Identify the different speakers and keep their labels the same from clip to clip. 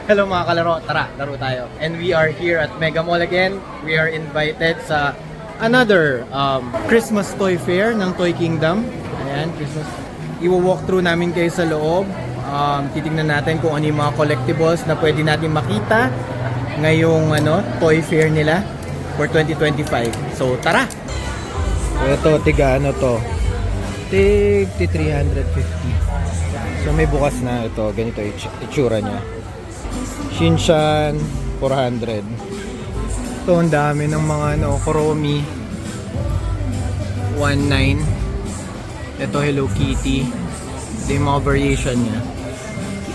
Speaker 1: Hello mga kalaro, tara, laro tayo. And we are here at Mega Mall again. We are invited sa another Christmas toy fair ng Toy Kingdom. Ayan, Christmas. Iwo-walk through namin kayo sa loob. Titingnan natin kung ano yung mga collectibles na pwede natin makita ngayong toy fair nila for 2025. So tara! Ito, tiga ano to? Tig 350. So may bukas na ito, ganito itsura niya. Shinshan 400. Ito ang dami ng mga Kuromi 19. Ito Hello Kitty. Ito yung mga variation niya.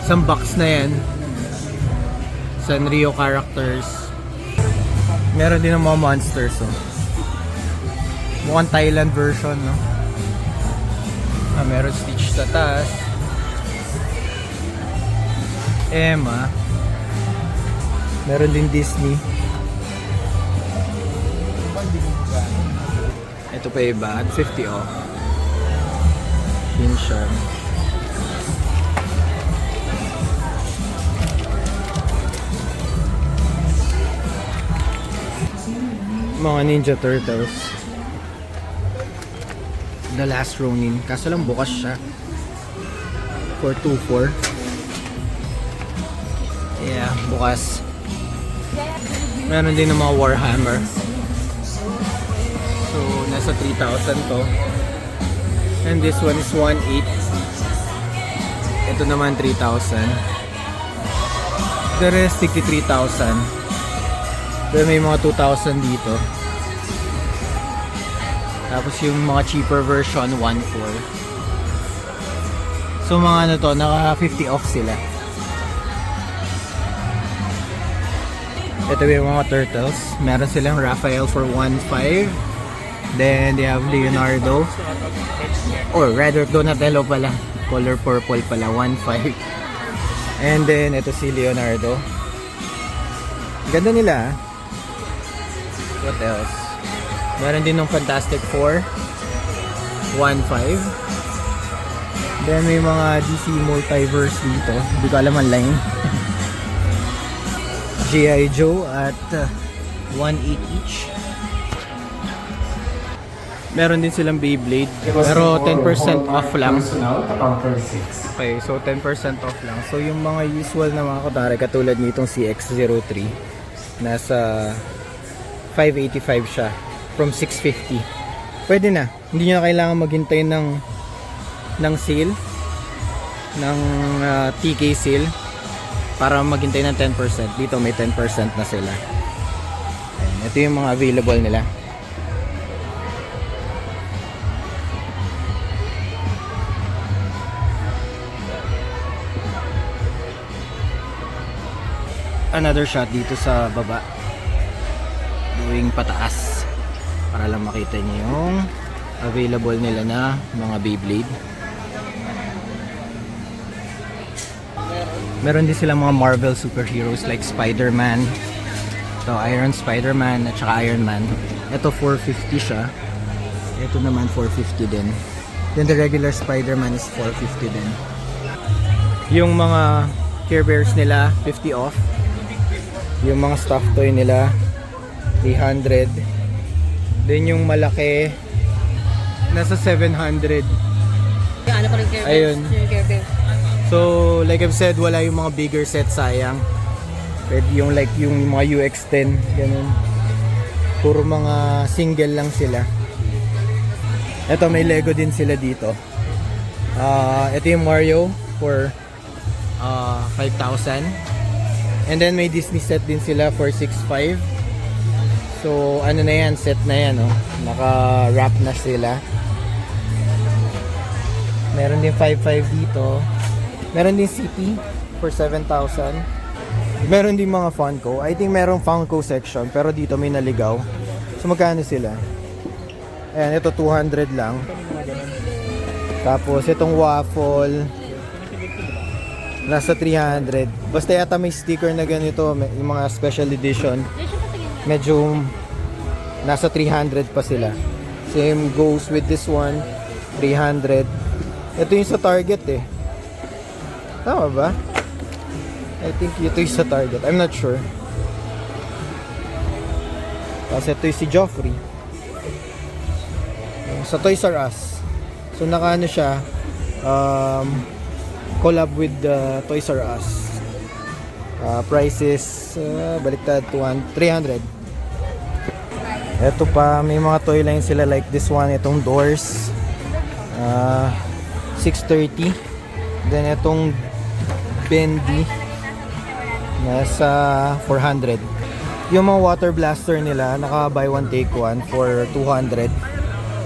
Speaker 1: Isang box na yan. Sanrio characters. Meron din ng mga monsters. Mukhang Thailand version, no? Meron Stitch sa taas. Emma. Meron din Disney. Ito pa iba at 50 off. Shinshan. Mga Ninja Turtles. The Last Ronin. Kaso lang bukas siya. 424. Yeah, bukas. Meron din ng mga Warhammer. So, nasa 3,000 to. And this one is 1,800. Ito naman 3,000. The rest, 3,000. Pero may mga 2,000 dito. Tapos yung mga cheaper version, 1,400. So, mga naka 50 off sila. Ito yung mga turtles. Meron silang Raphael for 1,500. Then they have Leonardo. Or rather Donatello pala. Color purple pala, 1,500. And then ito si Leonardo. Ganda nila. What else? Meron din ng Fantastic Four. 1,500. Then may mga DC Multiverse dito. Hindi ko alam ang line. G.I. Joe at 1,800 each. Meron din silang Beyblade. Pero 10% off lang. Okay, so 10% off lang. So yung mga usual na mga kotare katulad nitong CX-03 nasa 585 siya from 650. Pwede na. Hindi nyo na kailangan maghintay ng sale, ng TK sale para maghintay ng 10%. Dito may 10% na sila. Ayan, ito yung mga available nila. Another shot dito sa baba. Going pataas para lang makita niyo yung available nila na mga Beyblade. Meron din silang mga Marvel superheroes like Spider-Man. Ito, Iron Spider-Man at saka Iron Man. Ito 450 siya. Ito naman 450 din. Then the regular Spider-Man is 450 din. Yung mga Care Bears nila 50 off. Yung mga stuffed toy nila 300. Then yung malaki nasa 700.
Speaker 2: Ano pa rin Care Bears?
Speaker 1: Ayun.
Speaker 2: Yung Care Bears.
Speaker 1: So, like I've said, wala yung mga bigger set, sayang. Pwede yung like yung mga UX10, ganun. Puro mga single lang sila. Ito, may Lego din sila dito. Ito yung Mario for 5,000. And then may Disney set din sila for 6,500. So, ano na yan, set na yan, oh. Naka-wrap na sila. Meron din 5,500 dito. Meron din CP for 7,000. Meron din mga Funko. I think merong Funko section pero dito may naligaw. So magkano sila? Ayan, ito 200 lang. Tapos itong waffle nasa 300. Basta yata may sticker na ganito, yung mga special edition. Medyo nasa 300 pa sila. Same goes with this one, 300. Ito yung sa Target eh. Tama ba? I think ito yung sa Target. I'm not sure. Tapos ito yung si Joffrey. Sa Toys R Us. So nakaano siya, collab with Toys R Us. Prices, baliktad, 300. Ito pa, may mga toy line sila like this one, itong doors. 630. Then itong bendy, nasa 400. Yung mga water blaster nila, naka buy one take one for 200.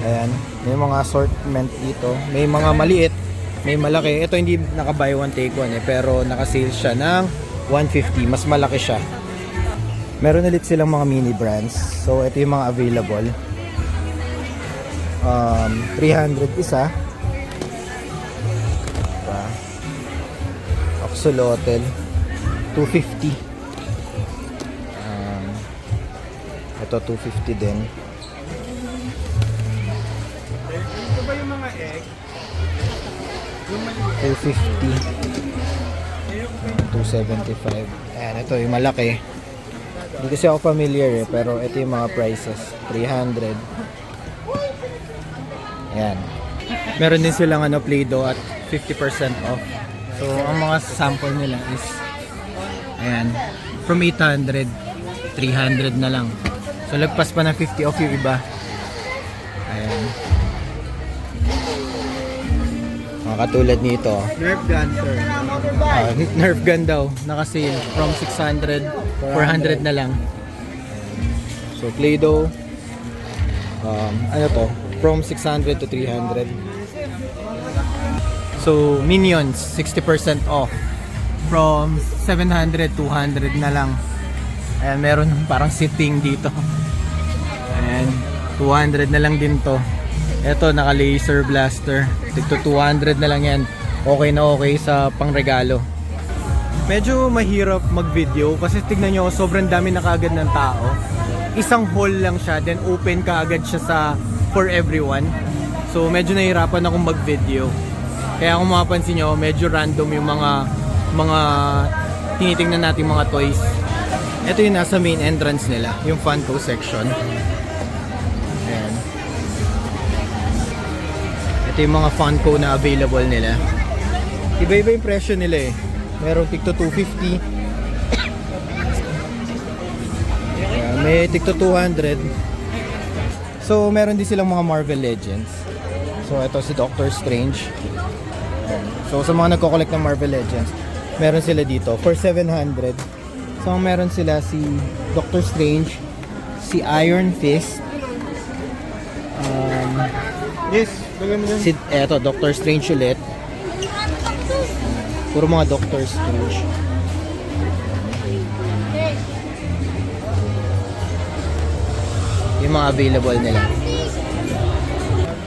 Speaker 1: Ayan, may mga assortment dito. May mga maliit, may malaki. Ito hindi naka buy one take one pero naka sale siya ng 150. Mas malaki siya. Meron ulit silang mga mini brands. So ito yung mga available. 300 isa. Axolotl 250. Ito 250 din. Ito ba yung mga egg? 250. 275. Ayan, ito yung malaki. Hindi kasi ako familiar pero ito yung mga prices. 300. Ayan. Meron din silang Play-Doh at 50% off. So, ang mga sample nila is ayan, from 800, 300 na lang. So, lagpas pa ng 50 off yung iba. Ayan. Mga katulad nito.
Speaker 3: Nerf gun, sir.
Speaker 1: Nerf gun daw, naka-sale from 600, 400 na lang. So, Play-Doh. Ano to? From 600 to 300. So, Minions, 60% off. From 700, 200 na lang. Ayan, meron parang sitting dito. Ayan, 200 na lang din to. Ito, naka-laser blaster. Tigto 200 na lang yan. Okay na okay sa pangregalo. Medyo mahirap mag-video kasi tignan nyo, sobrang dami na kaagad ng tao. Isang hall lang siya, then open kaagad siya sa for everyone. So, medyo nahirapan akong mag-video. Kaya kung mapapansin nyo, medyo random yung mga tinitingnan natin mga toys. Ito yung nasa main entrance nila, yung Funko section. Ayan. Ito yung mga Funko na available nila. Iba-iba yung presyo nila eh. Merong tigto 250. Ayan, may tigto 200. So meron din silang mga Marvel Legends. So ito si Doctor Strange. So sa mga nagko-collect ng Marvel Legends, meron sila dito for 700. So meron sila si Doctor Strange, si Iron Fist,
Speaker 3: Yes, maganda.
Speaker 1: si eto Doctor Strange ulit. Puro mga Doctor Strange. Yung mga available nila.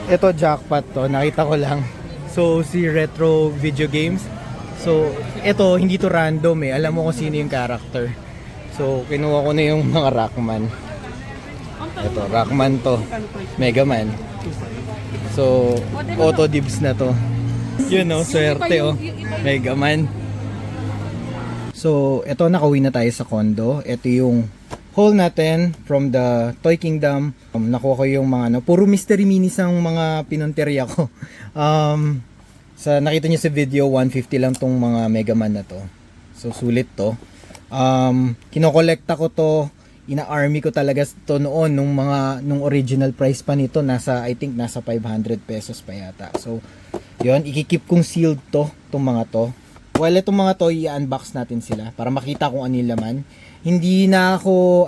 Speaker 1: Ito jackpot to, nakita ko lang. So si Retro Video Games. So ito hindi to random eh. Alam mo kung sino yung character. So kinuha ko na yung mga Rockman. Ito Rockman to. Mega Man. So auto dibs na to. Yun no, swerte oh. Mega Man. So ito nakauwi na tayo sa condo. Ito yung haul natin from the Toy Kingdom. Nakuha ko yung mga puro mystery minis ang mga pinunteriya ko. Sa nakita niyo sa video, 150 lang tong mga Mega Man na to. So sulit to. Kinokolekta ko to, ina-army ko talaga to noon nung original price pa nito I think nasa 500 pesos pa yata. So yun, ikikip kong sealed tong mga to. Well, itong mga to i-unbox natin sila para makita kung ano yung laman. Hindi na ako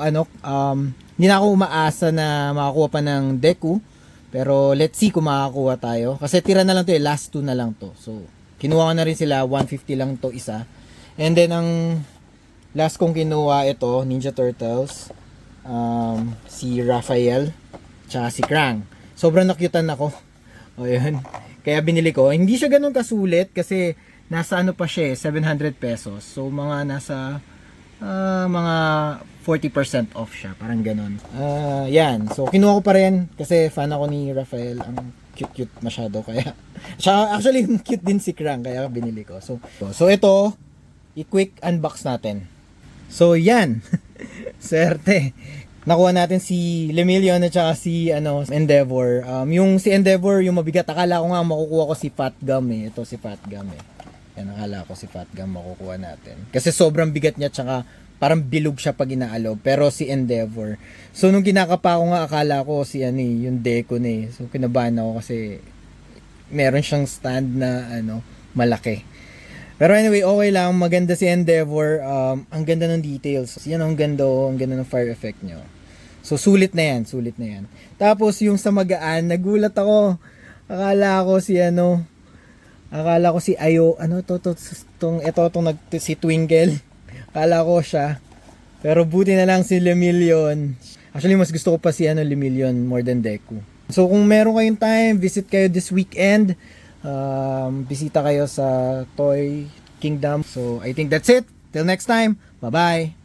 Speaker 1: umaasa na makakuha pa ng Deku. Pero let's see kung makakuha tayo. Kasi tira na lang to last 2 na lang to. So, kinuha ko na rin sila, 150 lang to isa. And then, ang last kong kinuha ito, Ninja Turtles, si Raphael, tsaka si Krang. Sobrang nakyutan ako. O yun. Kaya binili ko. Hindi siya ganun kasulit kasi nasa pa siya 700 pesos. So, mga nasa mga 40% off siya, parang ganun. Yan. So kinuha ko pa rin kasi fan ako ni Raphael. Ang cute masyado kaya. Siya actually cute din si Krang kaya binili ko. So ito i-quick unbox natin. So, yan. Swerte. Nakuha natin si Lemillion at saka si Endeavor. Yung si Endeavor, yung mabigat, akala ko nga makukuha ko si Fat Gum eh. Ito si Fat Gum eh. Yan, akala ko si Fat Gum makukuha natin. Kasi sobrang bigat niya, tsaka parang bilog siya pag inaalob. Pero si Endeavor. So, nung kinakapa ko nga, akala ko si yung Deco na eh. So, kinabahan ako kasi meron siyang stand na malaki. Pero anyway, okay lang. Maganda si Endeavor. Ang ganda ng details. Yan ang ganda, ang ganda ng fire effect nyo. So, sulit na yan. Sulit na yan. Tapos, yung sa magaan, nagulat ako. Akala ko si Ayo. Si Twinkle. Akala ko siya. Pero buti na lang si Lemillion. Actually, mas gusto ko pa si Lemillion more than Deku. So, kung meron kayong time, visit kayo this weekend. Bisita kayo sa Toy Kingdom. So, I think that's it. Till next time. Bye-bye.